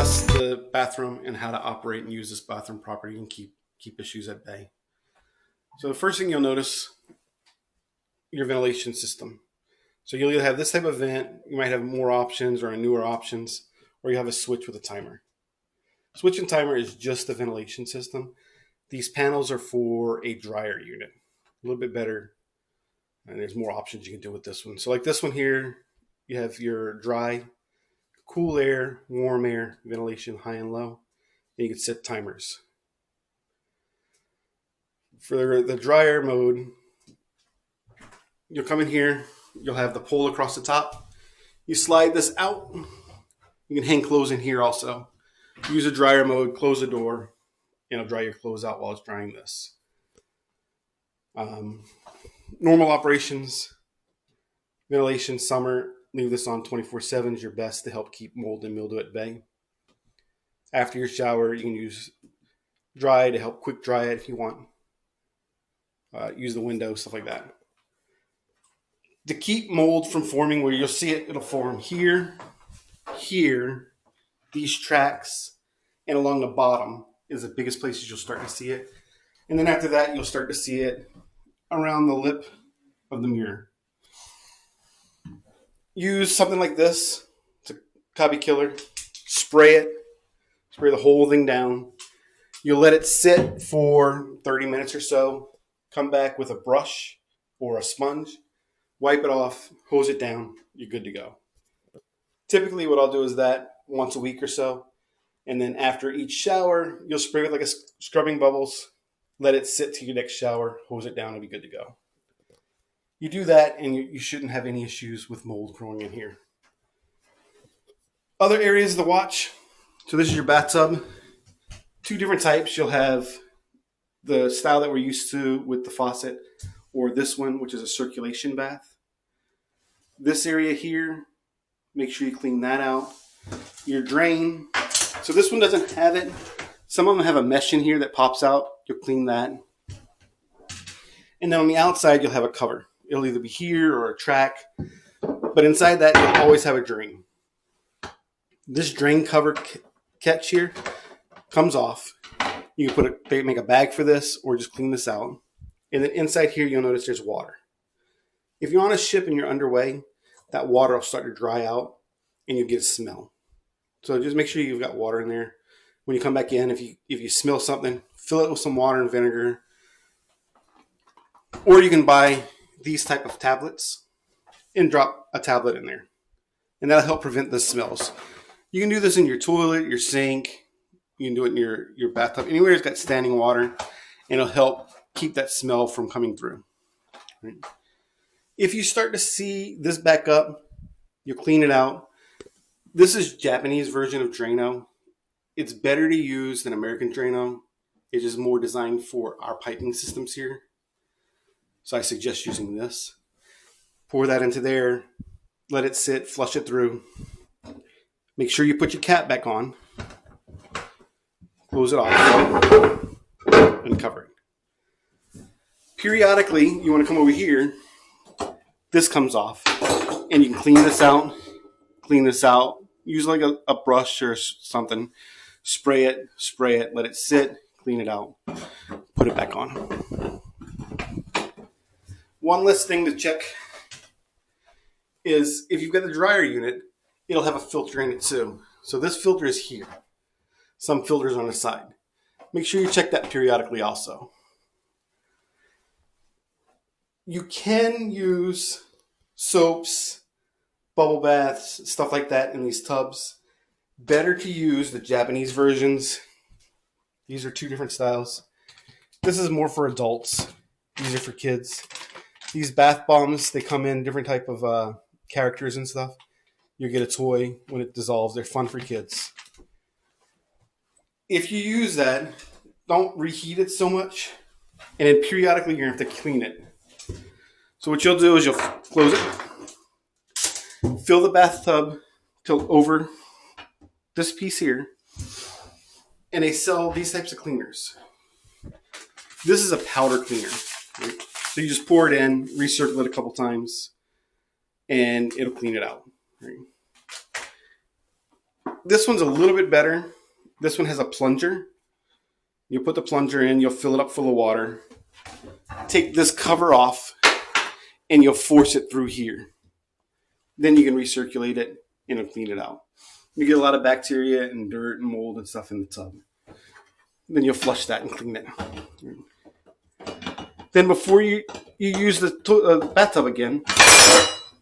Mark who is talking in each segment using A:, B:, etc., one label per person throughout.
A: discuss the bathroom and how to operate and use this bathroom properly and keep issues at bay. So the first thing you'll notice, your ventilation system. So you'll either have this type of vent, you might have more options or newer options, or you have a switch with a timer. Switch and timer is just the ventilation system. These panels are for a dryer unit, a little bit better, and there's more options you can do with this one. So like this one here, you have your dry, cool air, warm air, ventilation, high and low, and you can set timers. For the dryer mode, you'll come in here, you'll have the pole across the top. You slide this out. You can hang clothes in here also. Use a dryer mode, close the door, and it'll dry your clothes out while it's drying this. Normal operations, ventilation, summer, leave this on 24/7 is your best to help keep mold and mildew at bay. After your shower, you can use dry to help quick dry it if you want. Use the window, stuff like that. To keep mold from forming where you'll see it, it'll form here, here, these tracks, and along the bottom is the biggest places you'll start to see it. And then after that, you'll start to see it around the lip of the mirror. Use something like this. It's a cobby killer. Spray it. Spray the whole thing down. You'll let it sit for 30 minutes or so. Come back with a brush or a sponge. Wipe it off. Hose it down. You're good to go. Typically what I'll do is that once a week or so. And then after each shower, you'll spray with like a scrubbing bubbles. Let it sit to your next shower. Hose it down. It'll be good to go. You do that and you shouldn't have any issues with mold growing in here. Other areas to watch. So this is your bathtub. Two different types. You'll have the style that we're used to with the faucet, or this one, which is a circulation bath. This area here, make sure you clean that out. Your drain. So this one doesn't have it. Some of them have a mesh in here that pops out. You'll clean that. And then on the outside, you'll have a cover. It'll either be here or a track. But inside that, you'll always have a drain. This drain cover catch here comes off. You can make a bag for this or just clean this out. And then inside here, you'll notice there's water. If you're on a ship and you're underway, that water will start to dry out and you get a smell. So just make sure you've got water in there. When you come back in, if you smell something, fill it with some water and vinegar. Or you can buy these type of tablets and drop a tablet in there. And that'll help prevent the smells. You can do this in your toilet, your sink. You can do it in your bathtub. Anywhere it's got standing water. And it'll help keep that smell from coming through. Right? If you start to see this back up, you'll clean it out. This is Japanese version of Drano. It's better to use than American Drano. It is more designed for our piping systems here. So I suggest using this. Pour that into there. Let it sit. Flush it through. Make sure you put your cap back on. Close it off. And cover it. Periodically, you want to come over here. This comes off. And you can clean this out. Clean this out. Use like a brush or something. Spray it. Let it sit. Clean it out. Put it back on. One last thing to check is if you've got the dryer unit, it'll have a filter in it too. So this filter is here. Some filters on the side. Make sure you check that periodically also. You can use soaps, bubble baths, stuff like that in these tubs. Better to use the Japanese versions. These are two different styles. This is more for adults. These are for kids. These bath bombs, they come in different type of characters and stuff. You get a toy when it dissolves. They're fun for kids. If you use that, don't reheat it so much. And then periodically you're going to have to clean it. So what you'll do is you'll close it. Fill the bathtub till over this piece here. And they sell these types of cleaners. This is a powder cleaner. Right? So you just pour it in, recirculate it a couple times, and it'll clean it out. Right? This one's a little bit better. This one has a plunger. You put the plunger in, you'll fill it up full of water. Take this cover off, and you'll force it through here. Then you can recirculate it and it'll clean it out. You get a lot of bacteria and dirt and mold and stuff in the tub. Then you'll flush that and clean it. Then before you use the bathtub again,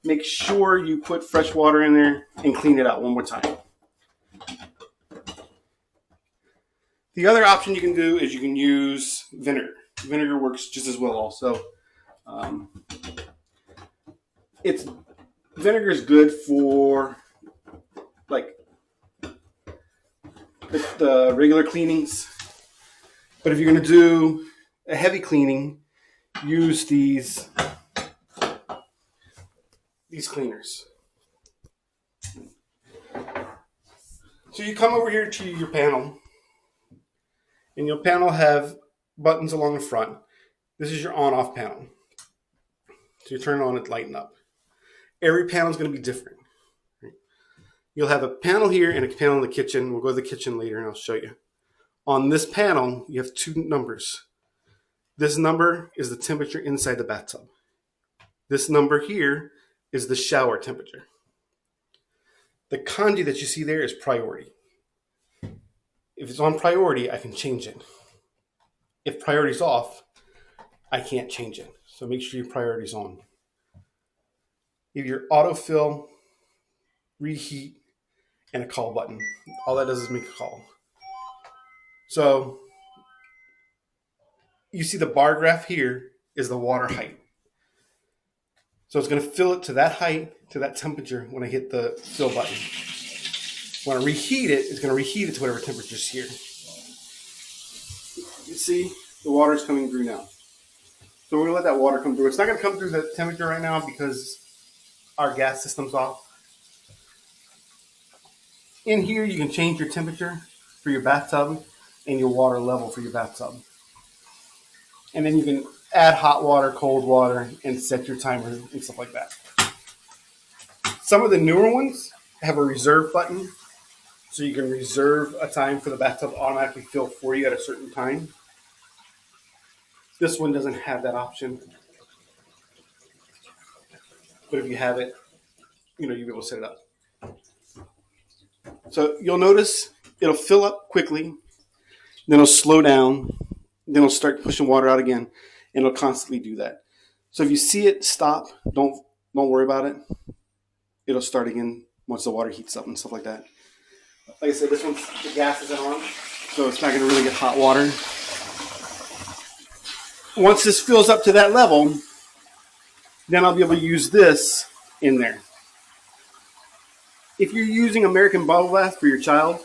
A: make sure you put fresh water in there and clean it out one more time. The other option you can do is you can use vinegar. Vinegar works just as well also. Vinegar is good for like the regular cleanings. But if you're going to do a heavy cleaning, use these cleaners. So you come over here to your panel, and your panel have buttons along the front. This is your on-off panel. So you turn it on and lighten up. Every panel is going to be different. You'll have a panel here and a panel in the kitchen. We'll go to the kitchen later and I'll show you. On this panel, you have two numbers. This number is the temperature inside the bathtub. This number here is the shower temperature. The kanji that you see there is priority. If it's on priority, I can change it. If priority is off, I can't change it. So make sure your priority is on. You have your autofill, reheat, and a call button. All that does is make a call. So you see the bar graph here is the water height. So it's going to fill it to that height, to that temperature when I hit the fill button. When I reheat it, it's going to reheat it to whatever temperature is here. You see, the water is coming through now. So we're going to let that water come through. It's not going to come through the temperature right now because our gas system's off. In here, you can change your temperature for your bathtub and your water level for your bathtub. And then you can add hot water, cold water, and set your timer and stuff like that. Some of the newer ones have a reserve button, so you can reserve a time for the bathtub to automatically fill for you at a certain time. This one doesn't have that option. But if you have it, you'll be able to set it up. So you'll notice it'll fill up quickly, then it'll slow down, then it'll start pushing water out again, and it'll constantly do that. So if you see it stop, don't worry about it. It'll start again once the water heats up and stuff like that. Like I said, this one's the gas isn't on, so it's not going to really get hot water. Once this fills up to that level, then I'll be able to use this in there. If you're using American bubble bath for your child,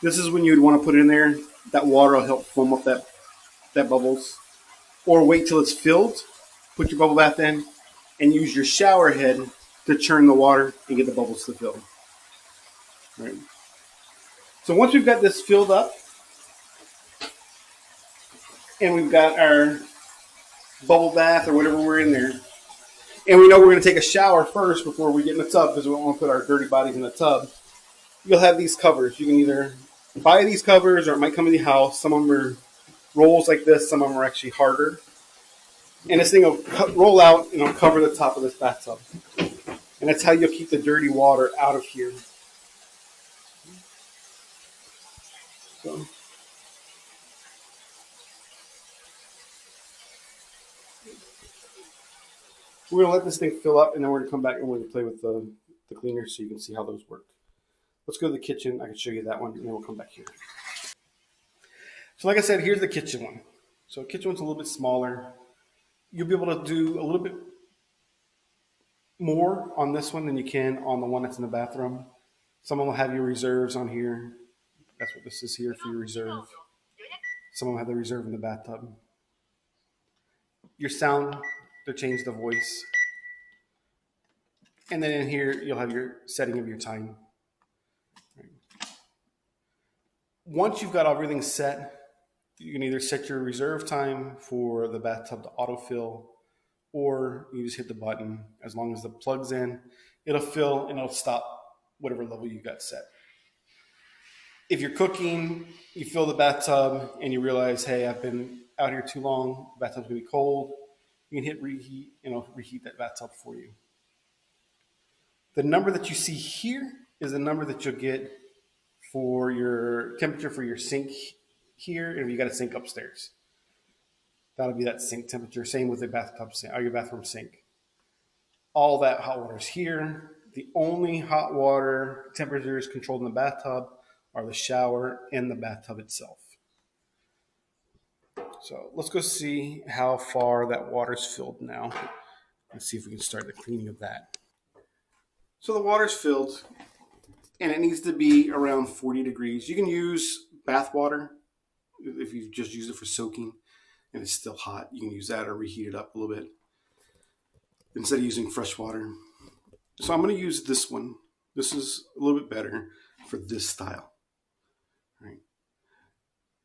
A: this is when you'd want to put it in there. That water will help foam up that bubbles. Or wait till it's filled, put your bubble bath in, and use your shower head to churn the water and get the bubbles to fill. Right. So once we've got this filled up, and we've got our bubble bath or whatever we're in there, and we know we're going to take a shower first before we get in the tub because we don't want to put our dirty bodies in the tub, you'll have these covers. You can either buy these covers or it might come in the house. Some of them are rolls like this. Some of them are actually harder. And this thing will roll out and it'll cover the top of this bathtub. And that's how you'll keep the dirty water out of here. So. We're going to let this thing fill up, and then we're going to come back and we're going to play with the cleaner so you can see how those work. Let's go to the kitchen. I can show you that one, and then we'll come back here. So like I said, here's the kitchen one. So the kitchen one's a little bit smaller. You'll be able to do a little bit more on this one than you can on the one that's in the bathroom. Some of them will have your reserves on here. That's what this is here for your reserve. Some of them have the reserve in the bathtub. Your sound to change the voice. And then in here, you'll have your setting of your time. Once you've got everything set, you can either set your reserve time for the bathtub to autofill, or you just hit the button. As long as the plug's in, it'll fill and it'll stop whatever level you got set. If you're cooking, you fill the bathtub and you realize, hey, I've been out here too long, the bathtub's gonna be cold, you can hit reheat and it'll reheat that bathtub for you. The number that you see here is the number that you'll get for your temperature for your sink here, and if you got a sink upstairs. That'll be that sink temperature. Same with the bathtub sink or your bathroom sink. All that hot water is here. The only hot water temperatures controlled in the bathtub are the shower and the bathtub itself. So let's go see how far that water's filled now. Let's see if we can start the cleaning of that. So the water's filled and it needs to be around 40 degrees. You can use bath water if you just use it for soaking and it's still hot. You can use that or reheat it up a little bit instead of using fresh water. So I'm going to use this one. This is a little bit better for this style. Right.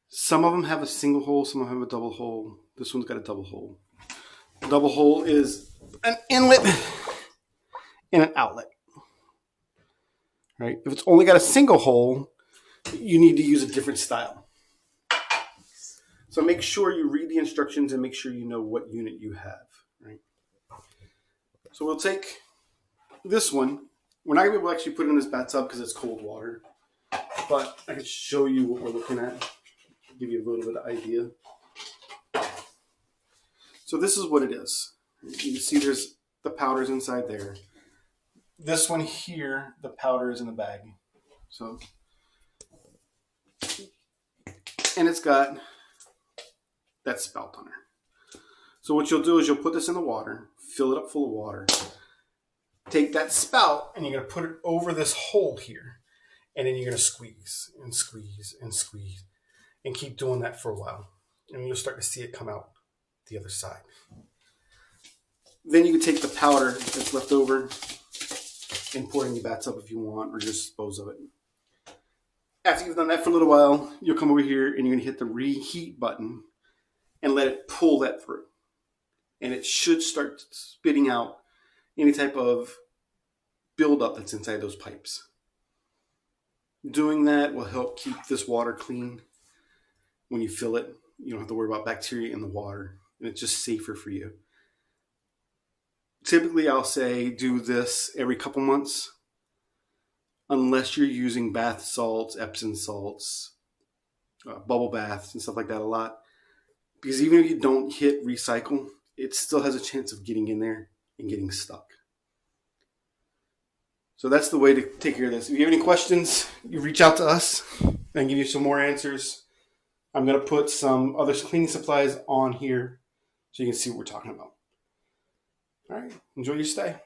A: Some of them have a single hole, some of them have a double hole. This one's got a double hole. The double hole is an inlet and an outlet. Right? If it's only got a single hole, you need to use a different style. So make sure you read the instructions and make sure you know what unit you have. Right? So we'll take this one. We're not going to be able to actually put it in this bathtub because it's cold water. But I can show you what we're looking at. Give you a little bit of idea. So this is what it is. You can see there's the powders inside there. This one here, the powder is in the bag. So, and it's got that spout on her. So what you'll do is you'll put this in the water, fill it up full of water, take that spout and you're going to put it over this hole here. And then you're going to squeeze and squeeze and squeeze and keep doing that for a while. And you'll start to see it come out the other side. Then you can take the powder that's left over and pour it in your bathtub if you want, or just dispose of it. After you've done that for a little while, you'll come over here and you're going to hit the reheat button and let it pull that through. And it should start spitting out any type of buildup that's inside those pipes. Doing that will help keep this water clean. When you fill it, you don't have to worry about bacteria in the water, and it's just safer for you. Typically, I'll say do this every couple months, unless you're using bath salts, Epsom salts, bubble baths, and stuff like that a lot. Because even if you don't hit recycle, it still has a chance of getting in there and getting stuck. So that's the way to take care of this. If you have any questions, you reach out to us and give you some more answers. I'm going to put some other cleaning supplies on here so you can see what we're talking about. All right, enjoy your stay.